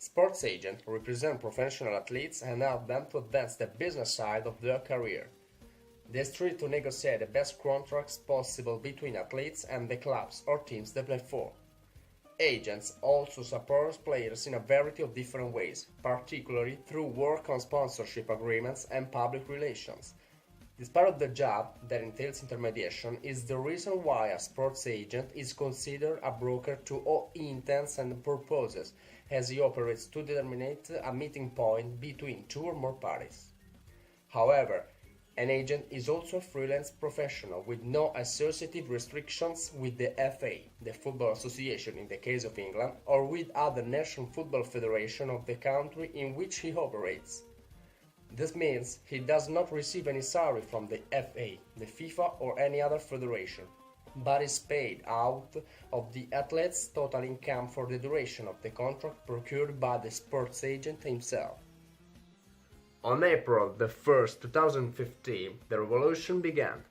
Sports agents represent professional athletes and help them to advance the business side of their career. They strive to negotiate the best contracts possible between athletes and the clubs or teams they play for. Agents also support players in a variety of different ways, particularly through work on sponsorship agreements and public relations. This part of the job that entails intermediation is the reason why a sports agent is considered a broker to all intents and purposes, as he operates to determine a meeting point between two or more parties. However, an agent is also a freelance professional with no associative restrictions with the FA, the Football Association in the case of England, or with other national football federation of the country in which he operates. This means he does not receive any salary from the FA, the FIFA or any other federation, but is paid out of the athlete's total income for the duration of the contract procured by the sports agent himself. On April 1st, 2015, the revolution began.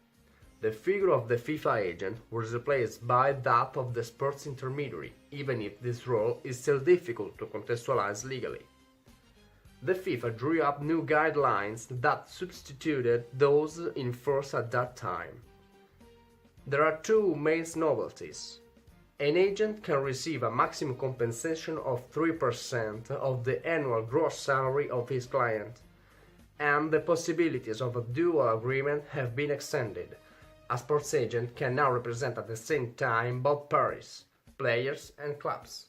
The figure of the FIFA agent was replaced by that of the sports intermediary, even if this role is still difficult to contextualize legally. The FIFA drew up new guidelines that substituted those in force at that time. There are two main novelties. An agent can receive a maximum compensation of 3% of the annual gross salary of his client, and the possibilities of a dual agreement have been extended. A sports agent can now represent at the same time both parties, players and clubs.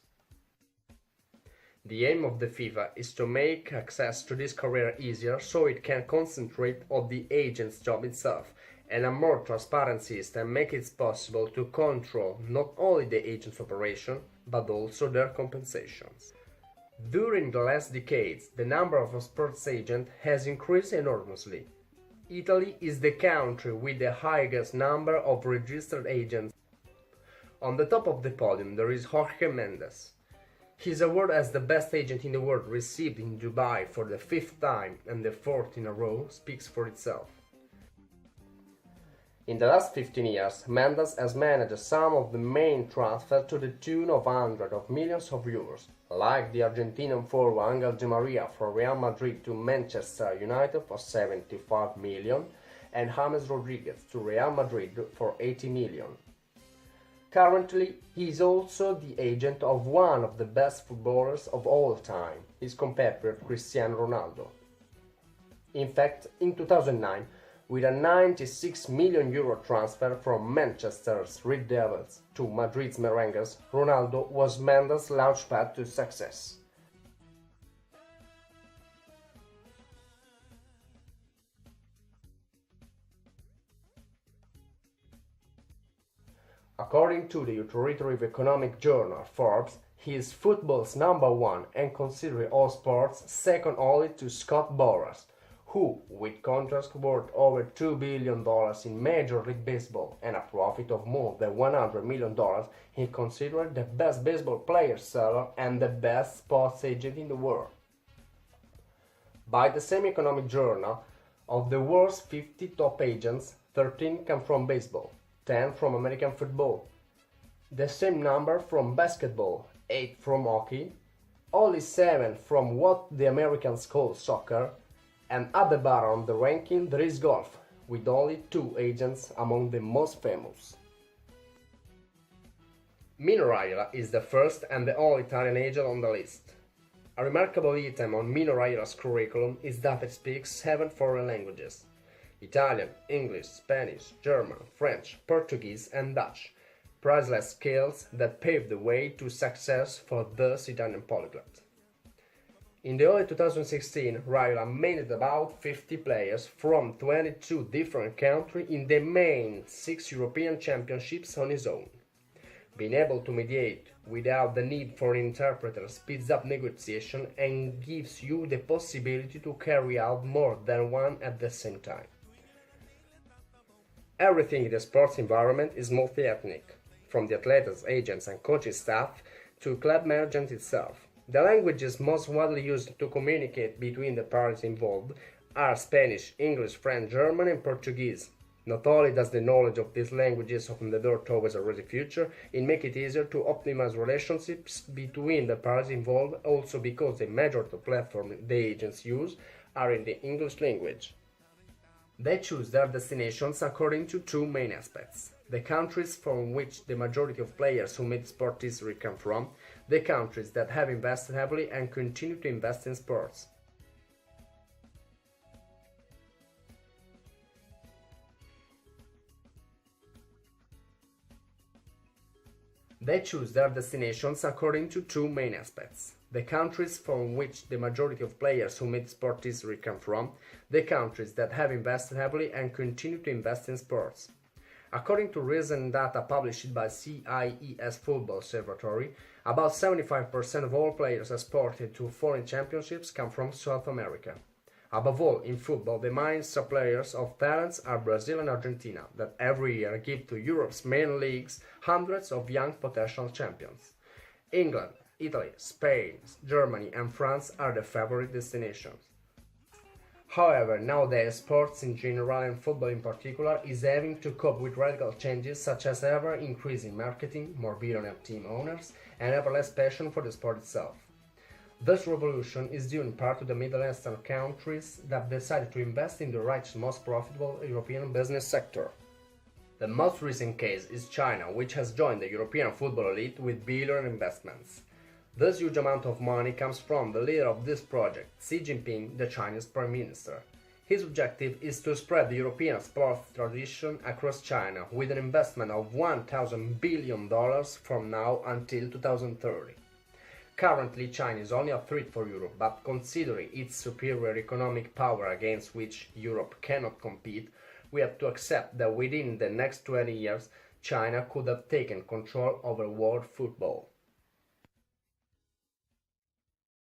The aim of the FIFA is to make access to this career easier so it can concentrate on the agent's job itself, and a more transparent system makes it possible to control not only the agent's operation, but also their compensations. During the last decades, the number of sports agents has increased enormously. Italy is the country with the highest number of registered agents. On the top of the podium there is Jorge Mendes. His award as the best agent in the world, received in Dubai for the 5th time and the 4th in a row, speaks for itself. In the last 15 years, Mendes has managed some of the main transfers to the tune of hundreds of millions of euros, like the Argentinian forward Angel Di Maria from Real Madrid to Manchester United for 75 million and James Rodriguez to Real Madrid for 80 million. Currently, he is also the agent of one of the best footballers of all time, his compatriot Cristiano Ronaldo. In fact, in 2009, with a 96 million euro transfer from Manchester's Red Devils to Madrid's Merengues, Ronaldo was Mendes' launchpad to success. According to the authoritative economic journal Forbes, he is football's #1 and considered all sports second only to Scott Boras, who, with contracts worth over $2 billion in Major League Baseball and a profit of more than $100 million, he considered the best baseball player seller and the best sports agent in the world. By the same economic journal, of the world's 50 top agents, 13 come from baseball, 10 from American football, the same number from basketball, 8 from hockey, only 7 from what the Americans call soccer, and at the bottom of the ranking there is golf, with only 2 agents among the most famous. Mino Raiola is the first and the only Italian agent on the list. A remarkable item on Mino Raiola's curriculum is that he speaks 7 foreign languages: Italian, English, Spanish, German, French, Portuguese and Dutch, priceless skills that paved the way to success for this Italian polyglot. In the early 2016, Raiola managed about 50 players from 22 different countries in the main 6 European championships on his own. Being able to mediate without the need for an interpreter speeds up negotiation and gives you the possibility to carry out more than one at the same time. Everything in the sports environment is multi-ethnic, from the athletes, agents and coaching staff to club management itself. The languages most widely used to communicate between the parties involved are Spanish, English, French, German and Portuguese. Not only does the knowledge of these languages open the door towards a rosy future, it makes it easier to optimize relationships between the parties involved, also because the majority of platforms the agents use are in the English language. They choose their destinations according to two main aspects: the countries from which the majority of players who meet sport history come from, the countries that have invested heavily and continue to invest in sports. They choose their destinations according to two main aspects: the countries from which the majority of players who meet sport history come from, the countries that have invested heavily and continue to invest in sports. According to recent data published by CIES Football Observatory, about 75% of all players exported to foreign championships come from South America. Above all, in football, the main suppliers of talents are Brazil and Argentina, that every year give to Europe's main leagues hundreds of young potential champions. England, Italy, Spain, Germany and France are the favorite destinations. However, nowadays sports in general and football in particular is having to cope with radical changes such as ever-increasing marketing, more billionaire team owners, and ever less passion for the sport itself. This revolution is due in part to the Middle Eastern countries that decided to invest in the richest, most profitable European business sector. The most recent case is China, which has joined the European football elite with billion investments. This huge amount of money comes from the leader of this project, Xi Jinping, the Chinese Prime Minister. His objective is to spread the European sports tradition across China with an investment of $1,000 billion from now until 2030. Currently, China is only a threat for Europe, but considering its superior economic power against which Europe cannot compete, we have to accept that within the next 20 years, China could have taken control over world football.